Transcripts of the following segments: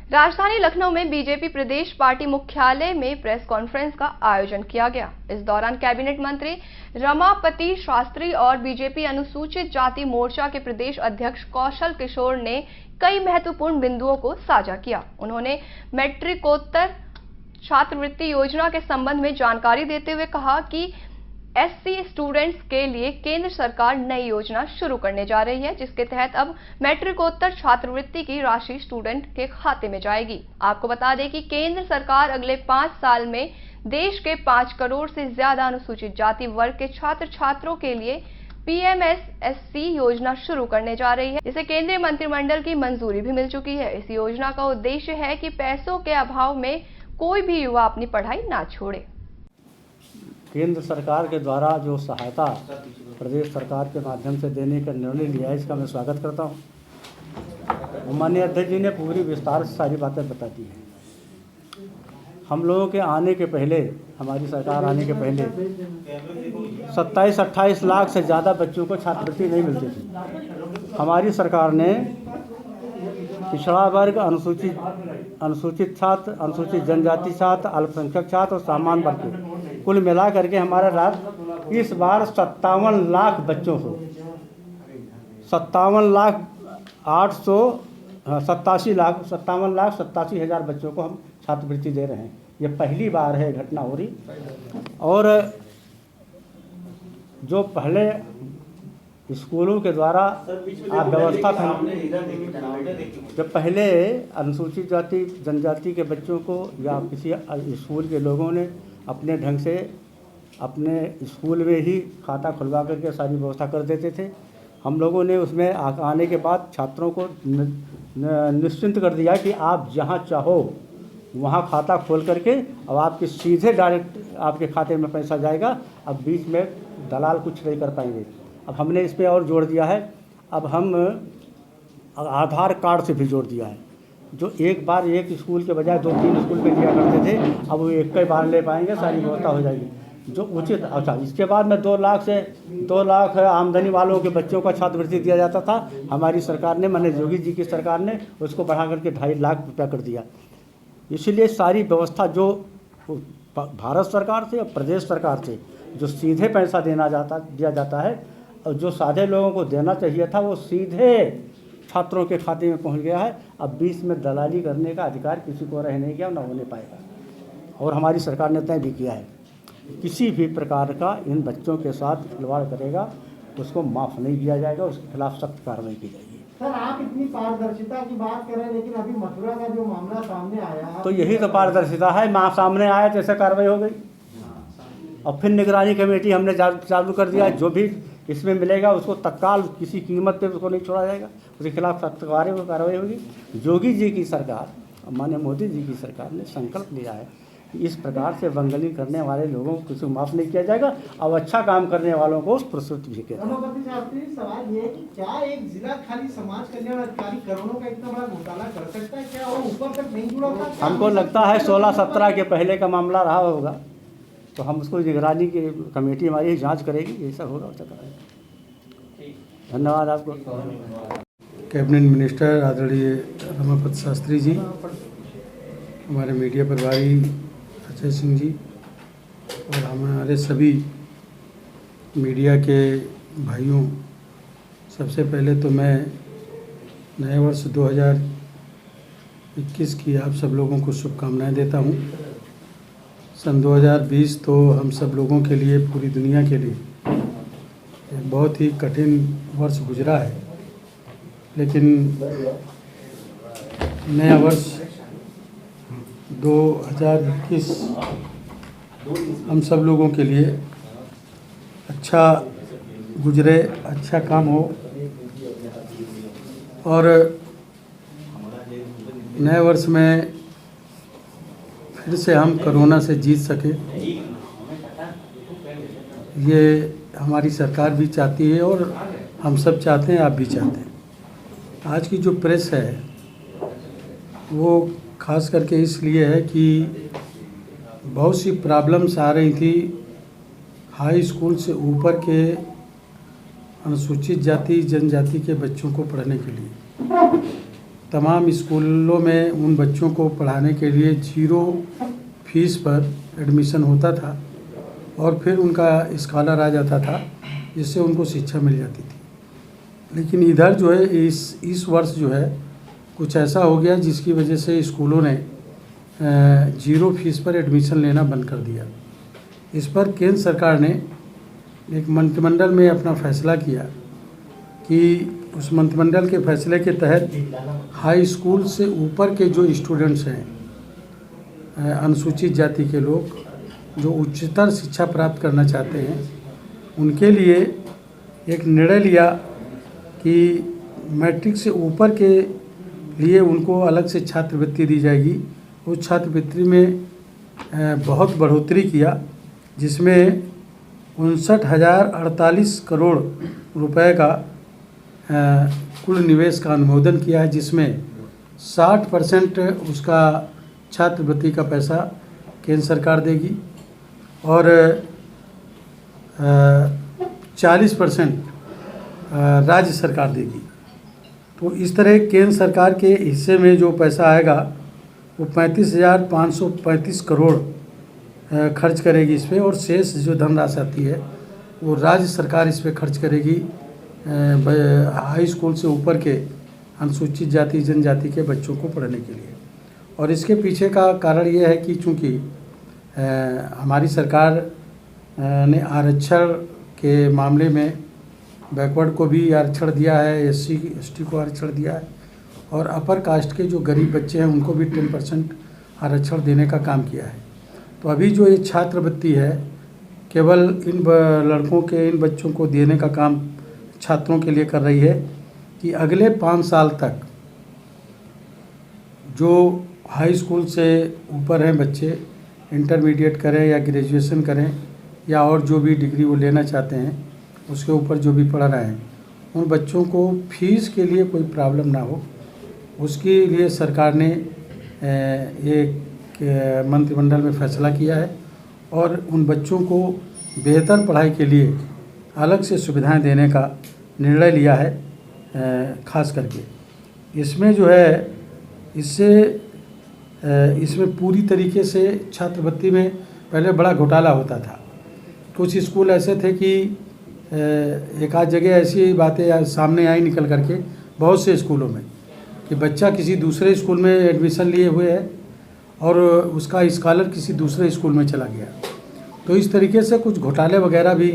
राजधानी लखनऊ में बीजेपी प्रदेश पार्टी मुख्यालय में प्रेस कॉन्फ्रेंस का आयोजन किया गया। इस दौरान कैबिनेट मंत्री रमापति शास्त्री और बीजेपी अनुसूचित जाति मोर्चा के प्रदेश अध्यक्ष कौशल किशोर ने कई महत्वपूर्ण बिंदुओं को साझा किया। उन्होंने मैट्रिकोत्तर छात्रवृत्ति योजना के संबंध में जानकारी देते हुए कहा कि एससी स्टूडेंट्स के लिए केंद्र सरकार नई योजना शुरू करने जा रही है, जिसके तहत अब मैट्रिकोत्तर छात्रवृत्ति की राशि स्टूडेंट के खाते में जाएगी। आपको बता दें कि केंद्र सरकार अगले 5 साल में देश के 5 करोड़ से ज्यादा अनुसूचित जाति वर्ग के छात्र छात्रों के लिए PMSSC योजना शुरू करने जा रही है। इसे केंद्रीय मंत्रिमंडल की मंजूरी भी मिल चुकी है। इस योजना का उद्देश्य है कि पैसों के अभाव में कोई भी युवा अपनी पढ़ाई ना छोड़े। केंद्र सरकार के द्वारा जो सहायता प्रदेश सरकार के माध्यम से देने का निर्णय लिया है, इसका मैं स्वागत करता हूँ। माननीय अध्यक्ष जी ने पूरी विस्तार से सारी बातें बता दी हैं। हम लोगों के आने के पहले, हमारी सरकार आने के पहले 27-28 लाख से ज़्यादा बच्चों को छात्रवृत्ति नहीं मिलती थी। हमारी सरकार ने पिछड़ा वर्ग, अनुसूचित छात्र, अनुसूचित जनजाति छात्र, अल्पसंख्यक छात्र और सामान्य वर्ग कुल मिला करके हमारा राज्य इस बार 57 लाख बच्चों को 57,87,000 बच्चों को हम छात्रवृत्ति दे रहे हैं। ये पहली बार है घटना हो रही। और जो पहले स्कूलों के द्वारा आप व्यवस्था था, जब पहले अनुसूचित जाति जनजाति के बच्चों को या किसी स्कूल के लोगों ने अपने ढंग से अपने स्कूल में ही खाता खुलवा करके सारी व्यवस्था कर देते थे। हम लोगों ने उसमें आने के बाद छात्रों को निश्चिंत कर दिया कि आप जहां चाहो वहां खाता खोल करके अब आपके सीधे डायरेक्ट आपके खाते में पैसा जाएगा। अब बीच में दलाल कुछ नहीं कर पाएंगे। अब हमने इस पर और जोड़ दिया है। अब हम आधार कार्ड से भी जोड़ दिया है। जो एक बार एक स्कूल के बजाय 2-3 स्कूल पे लिया करते थे, अब वो एक ही बार ले पाएंगे, सारी व्यवस्था हो जाएगी जो उचित। अच्छा, इसके बाद में 2 लाख आमदनी वालों के बच्चों का छात्रवृत्ति दिया जाता था। हमारी सरकार ने, माननीय योगी जी की सरकार ने उसको बढ़ा करके 2.5 लाख रुपया कर दिया। इसलिए सारी व्यवस्था जो भारत सरकार से और प्रदेश सरकार से जो सीधे पैसा दिया जाता है और जो सादे लोगों को देना चाहिए था, वो सीधे छात्रों के खाते में पहुंच गया है। अब बीच में दलाली करने का अधिकार किसी को रह नहीं गया, न होने पाएगा। और हमारी सरकार ने तय भी किया है, किसी भी प्रकार का इन बच्चों के साथ खिलवाड़ करेगा उसको माफ़ नहीं किया जाएगा, उसके खिलाफ सख्त कार्रवाई की जाएगी। सर, आप इतनी पारदर्शिता की बात कर रहे हैं, लेकिन अभी मथुरा का जो मामला सामने आया, तो यही तो पारदर्शिता है। सामने आया तो ऐसे कार्रवाई हो गई। और फिर निगरानी कमेटी हमने चालू कर दिया। जो भी इसमें मिलेगा उसको तत्काल किसी कीमत पे उसको नहीं छोड़ा जाएगा, उसके खिलाफ सख्त कार्रवाई होगी। योगी जी की सरकार, माननीय मोदी जी की सरकार ने संकल्प लिया है कि इस प्रकार से वंगली करने वाले लोगों को किसी को माफ़ नहीं किया जाएगा और अच्छा काम करने वालों को पुरस्कृत भी किया जाएगा। सवाल ये है कि क्या एक जिला खाली समाज कल्याण अधिकारी करोड़ों का इतना बड़ा घोटाला कर सकता है? क्या वो ऊपर तक नहीं जुड़ा था? हमको लगता है 16-17 के पहले का मामला रहा होगा, तो हम उसको निगरानी की कमेटी हमारी जांच करेगी। यही सब होगा, उसका करेंगे। धन्यवाद आपको। कैबिनेट मिनिस्टर आदरणीय रमापति शास्त्री जी, हमारे मीडिया प्रभारी अजय सिंह जी और हमारे सभी मीडिया के भाइयों, सबसे पहले तो मैं नए वर्ष 2021 की आप सब लोगों को शुभकामनाएं देता हूं। सन 2020 तो हम सब लोगों के लिए, पूरी दुनिया के लिए एक बहुत ही कठिन वर्ष गुजरा है, लेकिन नया वर्ष 2021 हम सब लोगों के लिए अच्छा गुजरे, अच्छा काम हो और नए वर्ष में फिर से हम कोरोना से जीत सके, ये हमारी सरकार भी चाहती है और हम सब चाहते हैं, आप भी चाहते हैं। आज की जो प्रेस है वो खास करके इसलिए है कि बहुत सी प्रॉब्लम्स आ रही थी हाई स्कूल से ऊपर के अनुसूचित जाति जनजाति के बच्चों को पढ़ने के लिए। तमाम स्कूलों में उन बच्चों को पढ़ाने के लिए 0 फीस पर एडमिशन होता था और फिर उनका स्कॉलर आ जाता था, जिससे उनको शिक्षा मिल जाती थी। लेकिन इधर जो है इस वर्ष जो है कुछ ऐसा हो गया जिसकी वजह से स्कूलों ने 0 फीस पर एडमिशन लेना बंद कर दिया। इस पर केंद्र सरकार ने एक मंत्रिमंडल में अपना फैसला किया कि उस मंत्रिमंडल के फैसले के तहत हाई स्कूल से ऊपर के जो स्टूडेंट्स हैं, अनुसूचित जाति के लोग जो उच्चतर शिक्षा प्राप्त करना चाहते हैं, उनके लिए एक निर्णय लिया कि मैट्रिक से ऊपर के लिए उनको अलग से छात्रवृत्ति दी जाएगी। उस छात्रवृत्ति में बहुत बढ़ोतरी किया, जिसमें 59,048 करोड़ रुपए का कुल निवेश का अनुमोदन किया है, जिसमें 60% उसका छात्रवृत्ति का पैसा केंद्र सरकार देगी और 40% राज्य सरकार देगी। तो इस तरह केंद्र सरकार के हिस्से में जो पैसा आएगा वो 35,535 करोड़ खर्च करेगी इस पर, और शेष जो धनराशि आती है वो राज्य सरकार इस पर खर्च करेगी हाई स्कूल से ऊपर के अनुसूचित जाति जनजाति के बच्चों को पढ़ने के लिए। और इसके पीछे का कारण ये है कि चूँकि हमारी सरकार ने आरक्षण के मामले में बैकवर्ड को भी आरक्षण दिया है, SC ST को आरक्षण दिया है, और अपर कास्ट के जो गरीब बच्चे हैं उनको भी 10% आरक्षण देने का काम किया है। तो अभी जो ये छात्रवृत्ति है केवल इन लड़कों के, इन बच्चों को देने का काम छात्रों के लिए कर रही है कि अगले 5 साल तक जो हाई स्कूल से ऊपर हैं बच्चे, इंटरमीडिएट करें या ग्रेजुएशन करें या और जो भी डिग्री वो लेना चाहते हैं, उसके ऊपर जो भी पढ़ रहे हैं, उन बच्चों को फीस के लिए कोई प्रॉब्लम ना हो, उसके लिए सरकार ने एक मंत्रिमंडल में फैसला किया है और उन बच्चों को बेहतर पढ़ाई के लिए अलग से सुविधाएं देने का निर्णय लिया है। खास करके इसमें जो है इसमें पूरी तरीके से छात्रवृत्ति में पहले बड़ा घोटाला होता था। कुछ स्कूल ऐसे थे कि एक आध जगह ऐसी बातें सामने आई निकल करके बहुत से स्कूलों में कि बच्चा किसी दूसरे स्कूल में एडमिशन लिए हुए है और उसका स्कॉलर किसी दूसरे स्कूल में चला गया। तो इस तरीके से कुछ घोटाले वगैरह भी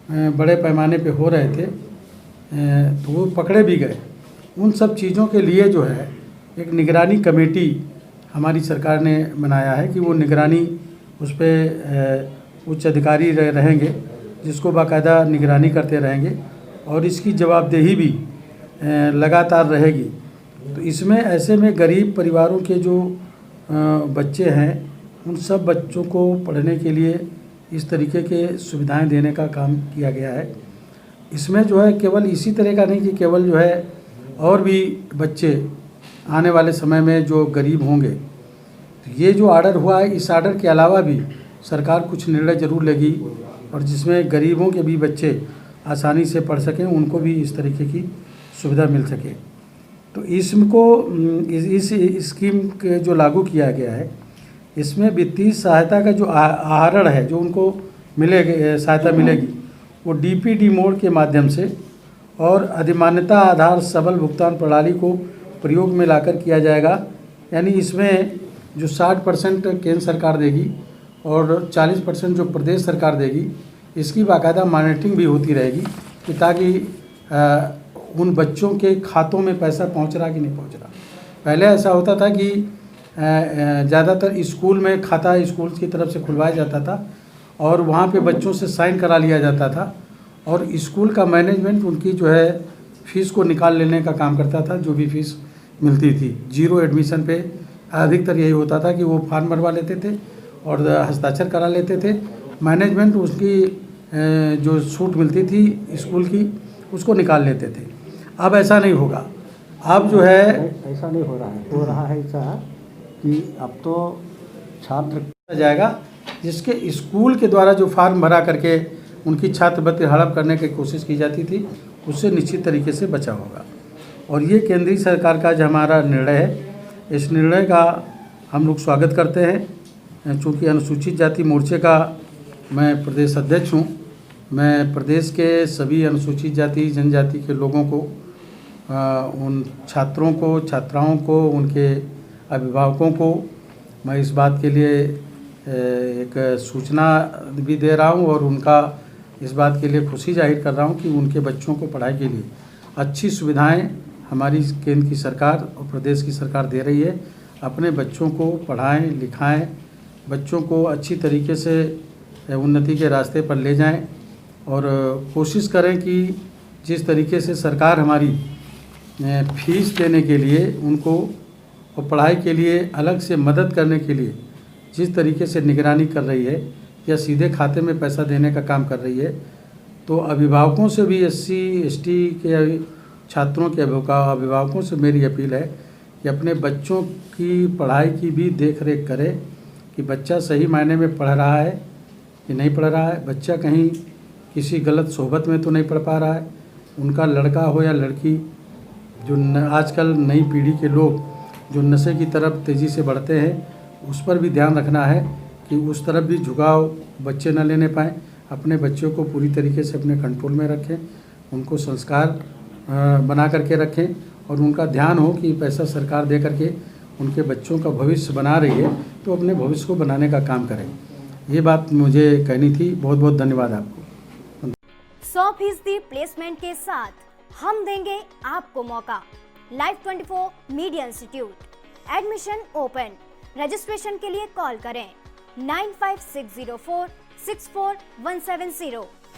बड़े पैमाने पे हो रहे थे, तो वो पकड़े भी गए। उन सब चीज़ों के लिए जो है एक निगरानी कमेटी हमारी सरकार ने बनाया है कि वो निगरानी उस पर उच्च अधिकारी रहेंगे जिसको बाकायदा निगरानी करते रहेंगे और इसकी जवाबदेही भी लगातार रहेगी। तो इसमें ऐसे में गरीब परिवारों के जो बच्चे हैं उन सब बच्चों को पढ़ने के लिए इस तरीके के सुविधाएं देने का काम किया गया है। इसमें जो है केवल इसी तरह का नहीं कि केवल जो है और भी बच्चे आने वाले समय में जो गरीब होंगे, तो ये जो ऑर्डर हुआ है इस ऑर्डर के अलावा भी सरकार कुछ निर्णय ज़रूर लेगी और जिसमें गरीबों के भी बच्चे आसानी से पढ़ सकें, उनको भी इस तरीके की सुविधा मिल सके। तो इसको इस स्कीम के जो लागू किया गया है इसमें वित्तीय सहायता का जो आहरण है जो उनको मिलेगी, सहायता मिलेगी, वो DPD मोड के माध्यम से और अधिमान्यता आधार सबल भुगतान प्रणाली को प्रयोग में लाकर किया जाएगा। यानी इसमें जो 60% केंद्र सरकार देगी और 40% जो प्रदेश सरकार देगी, इसकी बाकायदा मॉनिटरिंग भी होती रहेगी कि ताकि उन बच्चों के खातों में पैसा पहुंच रहा कि नहीं पहुंच रहा। पहले ऐसा होता था कि ज़्यादातर स्कूल में खाता स्कूल की तरफ से खुलवाया जाता था और वहाँ पे बच्चों से साइन करा लिया जाता था और स्कूल का मैनेजमेंट उनकी जो है फ़ीस को निकाल लेने का काम करता था, जो भी फीस मिलती थी। 0 एडमिशन पे अधिकतर यही होता था कि वो फॉर्म भरवा लेते थे और हस्ताक्षर करा लेते थे। मैनेजमेंट उसकी जो छूट मिलती थी स्कूल की उसको निकाल लेते थे। अब ऐसा नहीं होगा। अब जो है ऐसा नहीं हो रहा है ऐसा कि अब तो छात्र जाएगा जिसके स्कूल के द्वारा जो फार्म भरा करके उनकी छात्रवृत्ति हड़प करने की कोशिश की जाती थी, उससे निश्चित तरीके से बचा होगा। और ये केंद्रीय सरकार का जो हमारा निर्णय है, इस निर्णय का हम लोग स्वागत करते हैं। चूँकि अनुसूचित जाति मोर्चे का मैं प्रदेश अध्यक्ष हूँ, मैं प्रदेश के सभी अनुसूचित जाति जनजाति के लोगों को, उन छात्रों को, छात्राओं को, उनके अभिभावकों को मैं इस बात के लिए एक सूचना भी दे रहा हूँ और उनका इस बात के लिए खुशी जाहिर कर रहा हूँ कि उनके बच्चों को पढ़ाई के लिए अच्छी सुविधाएं हमारी केंद्र की सरकार और प्रदेश की सरकार दे रही है। अपने बच्चों को पढ़ाएं, लिखाएं, बच्चों को अच्छी तरीके से उन्नति के रास्ते पर ले जाएं और कोशिश करें कि जिस तरीके से सरकार हमारी फीस देने के लिए उनको और पढ़ाई के लिए अलग से मदद करने के लिए जिस तरीके से निगरानी कर रही है या सीधे खाते में पैसा देने का काम कर रही है, तो अभिभावकों से भी SC ST के छात्रों के अभिभावकों से मेरी अपील है कि अपने बच्चों की पढ़ाई की भी देख रेख करें कि बच्चा सही मायने में पढ़ रहा है कि नहीं पढ़ रहा है, बच्चा कहीं किसी गलत सोहबत में तो नहीं पढ़ पा रहा है। उनका लड़का हो या लड़की, जो आजकल नई पीढ़ी के लोग जो नशे की तरफ तेज़ी से बढ़ते हैं, उस पर भी ध्यान रखना है कि उस तरफ भी झुकाव बच्चे न लेने पाएँ। अपने बच्चों को पूरी तरीके से अपने कंट्रोल में रखें, उनको संस्कार बना करके रखें और उनका ध्यान हो कि पैसा सरकार दे करके उनके बच्चों का भविष्य बना रही है, तो अपने भविष्य को बनाने का काम करें। ये बात मुझे कहनी थी। बहुत बहुत धन्यवाद आपको। 100% प्लेसमेंट के साथ हम देंगे आपको मौका। Live 24 media institute, admission open. Registration के लिए कॉल करें 9560464170।